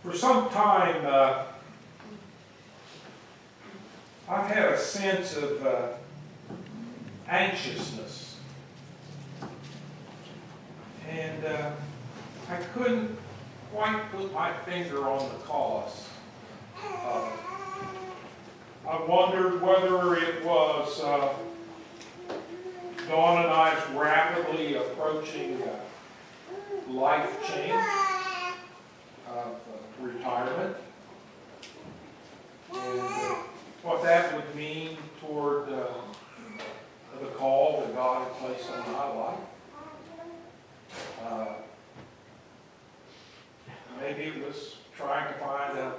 For some time, I've had a sense of anxiousness. And I couldn't quite put my finger on the cause of it. I wondered whether it was Dawn and I's rapidly approaching life change of retirement, and what that would mean toward the call that God had placed on my life. Maybe it was trying to find a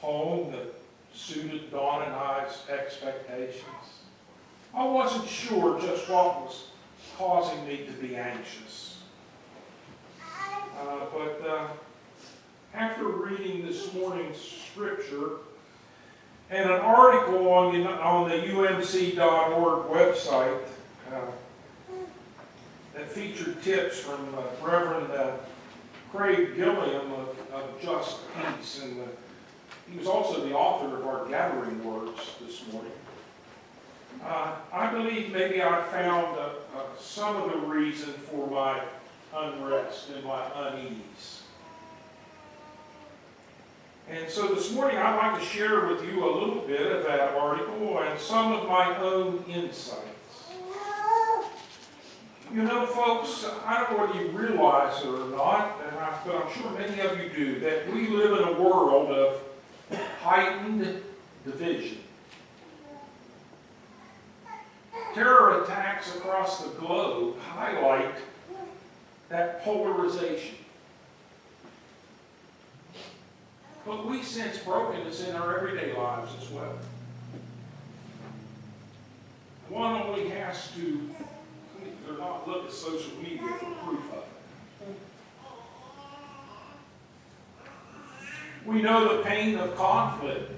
home that suited Dawn and I's expectations. I wasn't sure just what was causing me to be anxious. But after reading this morning's scripture and an article on the umc.org website that featured tips from Reverend Craig Gilliam of Just Peace, and he was also the author of our Gathering Words this morning. I believe maybe I found some of the reason for my unrest and my unease. And so this morning I'd like to share with you a little bit of that article and some of my own insights. You know, folks, I don't know whether you realize it or not, but I'm sure many of you do, that we live in a world of heightened division. Terror attacks across the globe highlight that polarization. But we sense brokenness in our everyday lives as well. One only has to, believe it or not, look at social media for proof of it. We know the pain of conflict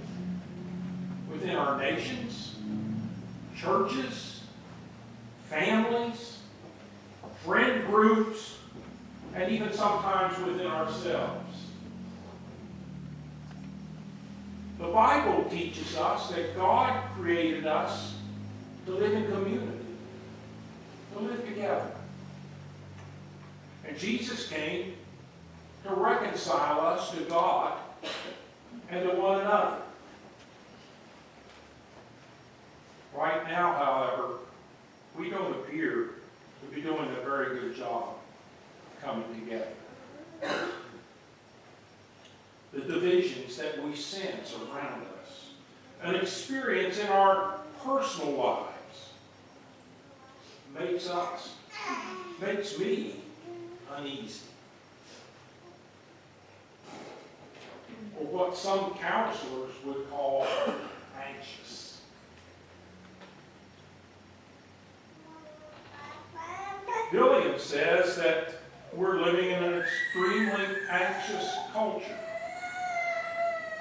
within our nations, churches, families, friend groups, and even sometimes within ourselves. The Bible teaches us that God created us to live in community, to live together. And Jesus came to reconcile us to God and to one another. Right now, however, we don't appear to be doing a very good job of coming together. The divisions that we sense around us, an experience in our personal lives, makes me uneasy. Or what some counselors would call anxious. Gilliam says that we're living in an extremely anxious culture,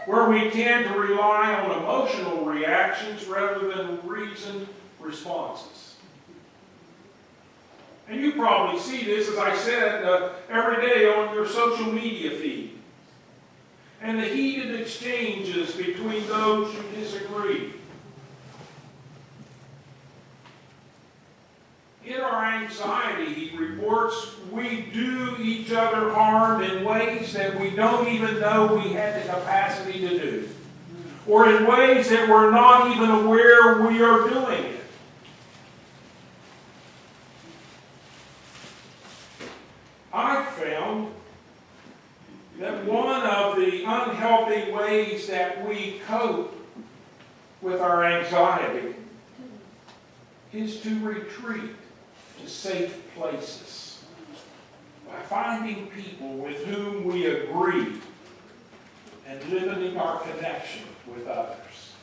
where we tend to rely on emotional reactions rather than reasoned responses. And you probably see this, as I said, every day on your social media feed. And the heated exchanges between those who disagree. In our anxiety, he reports, we do each other harm in ways that we don't even know we had the capacity to do, or in ways that we're not even aware we are doing it. I found that one of the unhealthy ways that we cope with our anxiety is to retreat to safe places by finding people with whom we agree and limiting our connection with others.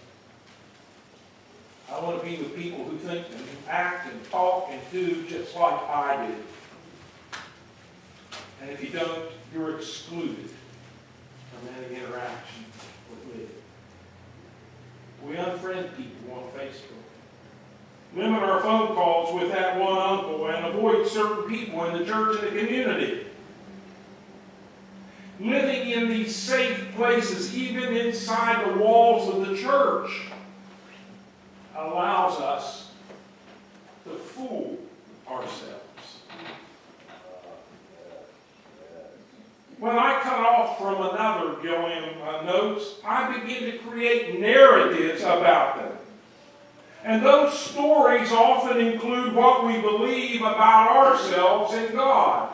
I want to be with people who think and act and talk and do just like I do. And if you don't, you're excluded from any interaction with me. We unfriend people on Facebook. Limit our phone calls with that one uncle and avoid certain people in the church and the community. Living in these safe places, even inside the walls of the church, allows us to fool ourselves. When I cut off from another Gilliam notes, I begin to create narratives about them. And those stories often include what we believe about ourselves and God.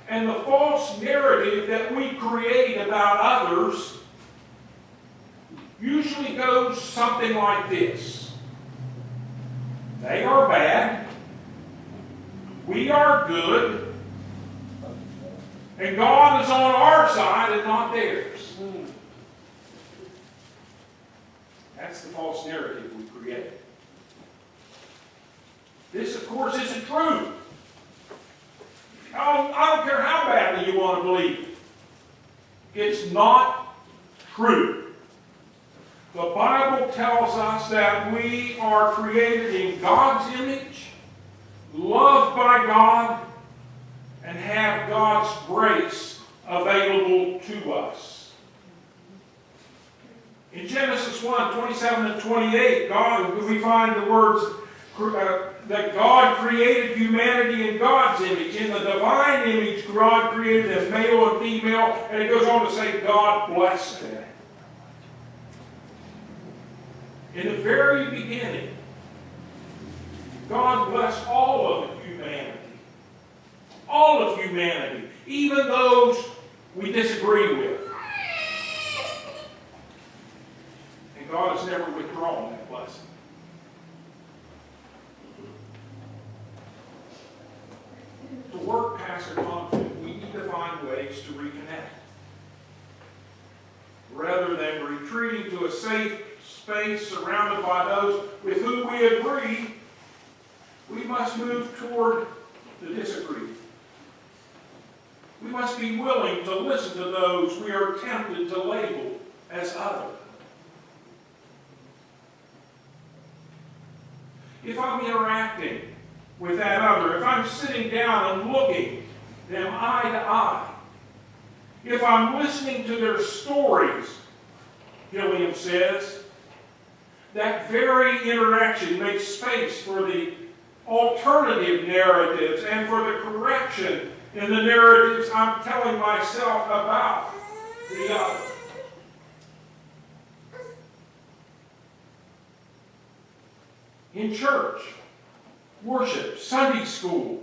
And the false narrative that we create about others usually goes something like this. They are bad. We are good. And God is on our side and not theirs. That's the false narrative we create. This, of course, isn't true. I don't care how badly you want to believe it. It's not true. The Bible tells us that we are created in God's image, loved by God, and have God's grace available to us. In Genesis 1:27 and 28, we find the words that God created humanity in God's image. In the divine image, God created them, male and female, and it goes on to say, God blessed them. In the very beginning, God blessed all of humanity. All of humanity, even those we disagree with. And God has never withdrawn that blessing. To work past a conflict, we need to find ways to reconnect. Rather than retreating to a safe space surrounded by those with whom we agree, we must move toward the disagreement. We must be willing to listen to those we are tempted to label as other. If I'm interacting with that other, if I'm sitting down and looking them eye to eye, if I'm listening to their stories, Gilliam says, that very interaction makes space for the alternative narratives and for the correction in the narratives I'm telling myself about the other. In church, worship, Sunday school,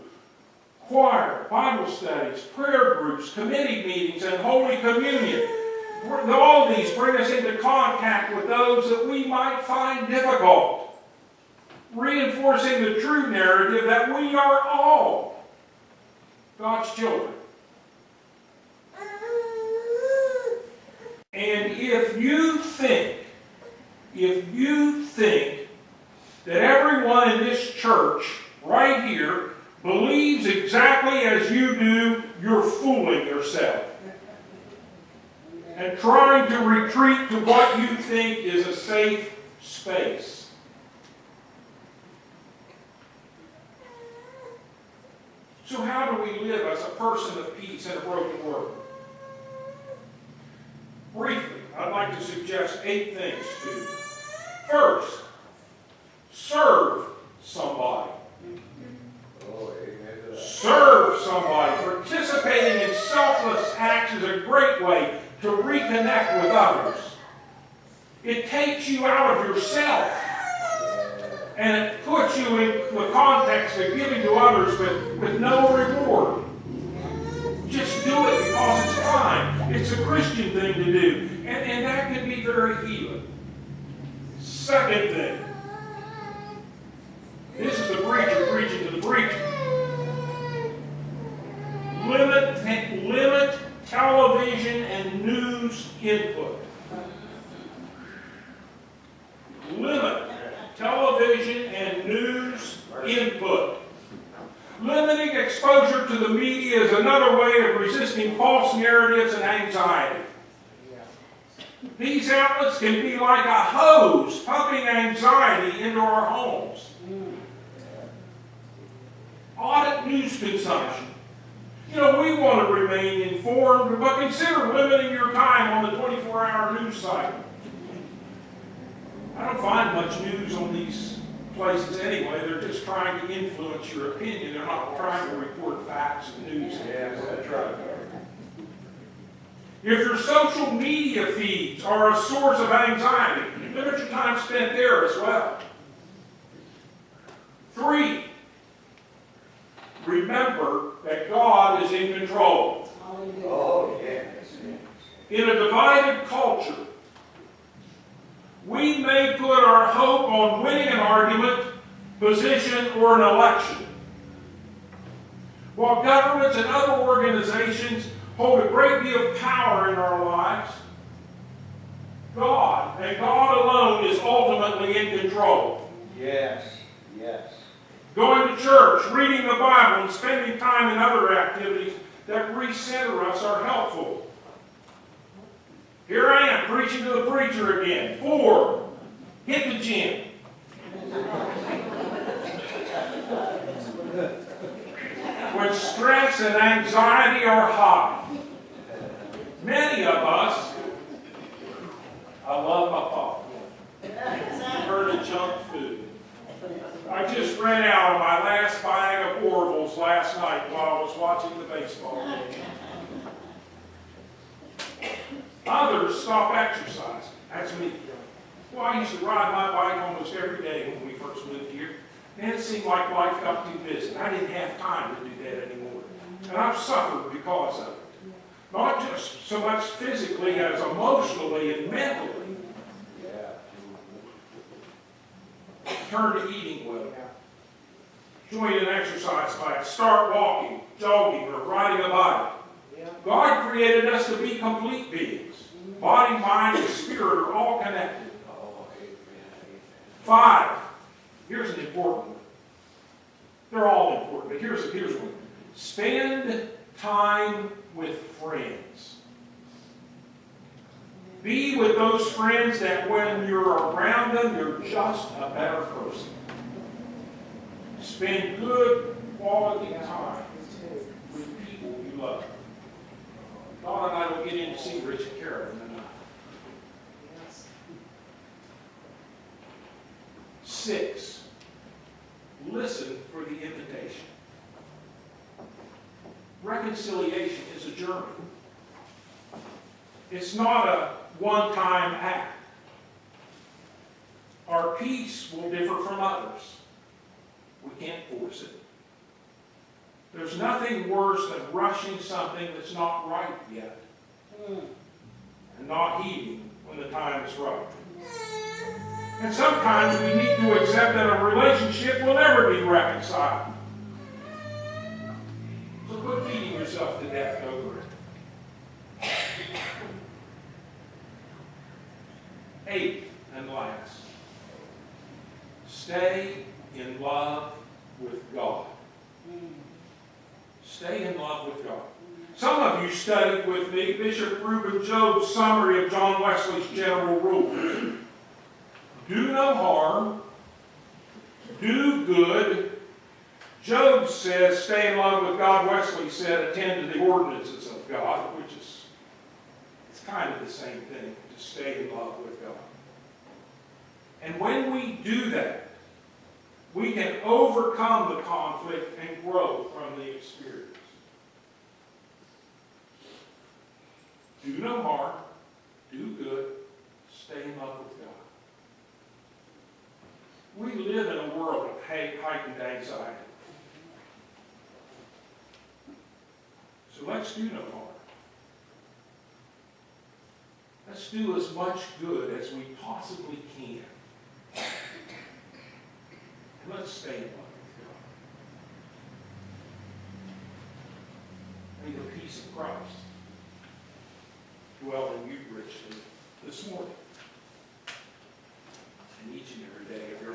choir, Bible studies, prayer groups, committee meetings, and Holy Communion, all these bring us into contact with those that we might find difficult, reinforcing the true narrative that we are all God's children. And if you think that everyone in this church right here believes exactly as you do, you're fooling yourself and trying to retreat to what you think is a safe space. So how do we live as a person of peace in a broken world? Briefly, I'd like to suggest 8 things to you. First, serve somebody. Serve somebody. Participating in selfless acts is a great way to reconnect with others. It takes you out of yourself, and it puts you in the context of giving to others with no reward. Just do it because it's fine. It's a Christian thing to do. And that can be very healing. Second thing. This is the preacher preaching to the preacher. Limit television and news input. Limit television and news input. Limiting exposure to the media is another way of resisting false narratives and anxiety. These outlets can be like a hose pumping anxiety into our homes. Audit news consumption. You know, we you want to remain informed, but consider limiting your time on the 24-hour news cycle. I don't find much news on these places anyway. They're just trying to influence your opinion. They're not trying to report facts and news. Yes, that's right. If your social media feeds are a source of anxiety, limit your time spent there as well. 3, remember that God is in control. Oh, yes. In a divided culture, we may put our hope on winning an argument, position, or an election. While governments and other organizations hold a great deal of power in our lives, God, and God alone, is ultimately in control. Yes, yes. Going to church, reading the Bible, and spending time in other activities that recenter us are helpful. Here I am preaching to the preacher again. 4, hit the gym. When stress and anxiety are high, many of us, I love my popcorn. Heard of junk food. I just ran out of my last bag of Orville's last night while I was watching the baseball game. Others stop exercising. That's me. Well, I used to ride my bike almost every day when we first moved here. And it seemed like life got too busy. I didn't have time to do that anymore. And I've suffered because of it. Not just so much physically as emotionally and mentally. Turn to eating well. Join an exercise class. Start walking, jogging, or riding a bike. God created us to be complete beings. Body, mind, and spirit are all connected. 5. Here's an important one. They're all important, but here's one. Spend time with friends. Be with those friends that when you're around them, you're just a better person. Spend good quality time with people you love. Don and I will get in to see Rich and Carolyn tonight. 6, listen for the invitation. Reconciliation is a journey. It's not a one-time act. Our peace will differ from others. We can't force it. There's nothing worse than rushing something that's not right yet and not heeding when the time is right. And sometimes we need to accept that a relationship will never be reconciled. So quit beating yourself to death over it. 8, and last, stay in love with God. Stay in love with God. Some of you studied with me Bishop Reuben Jobe's summary of John Wesley's general rules. Do no harm. Do good. Job says, stay in love with God. Wesley said, attend to the ordinances of God, which is it's kind of the same thing, to stay in love with God. And when we do that, we can overcome the conflict and grow from the experience. Do no harm. Do good. Stay in love with God. We live in a world of heightened anxiety. So let's do no harm. Let's do as much good as we possibly can. And let's stay in love with God. May the peace of Christ dwell in you richly this morning and each and every day of your life.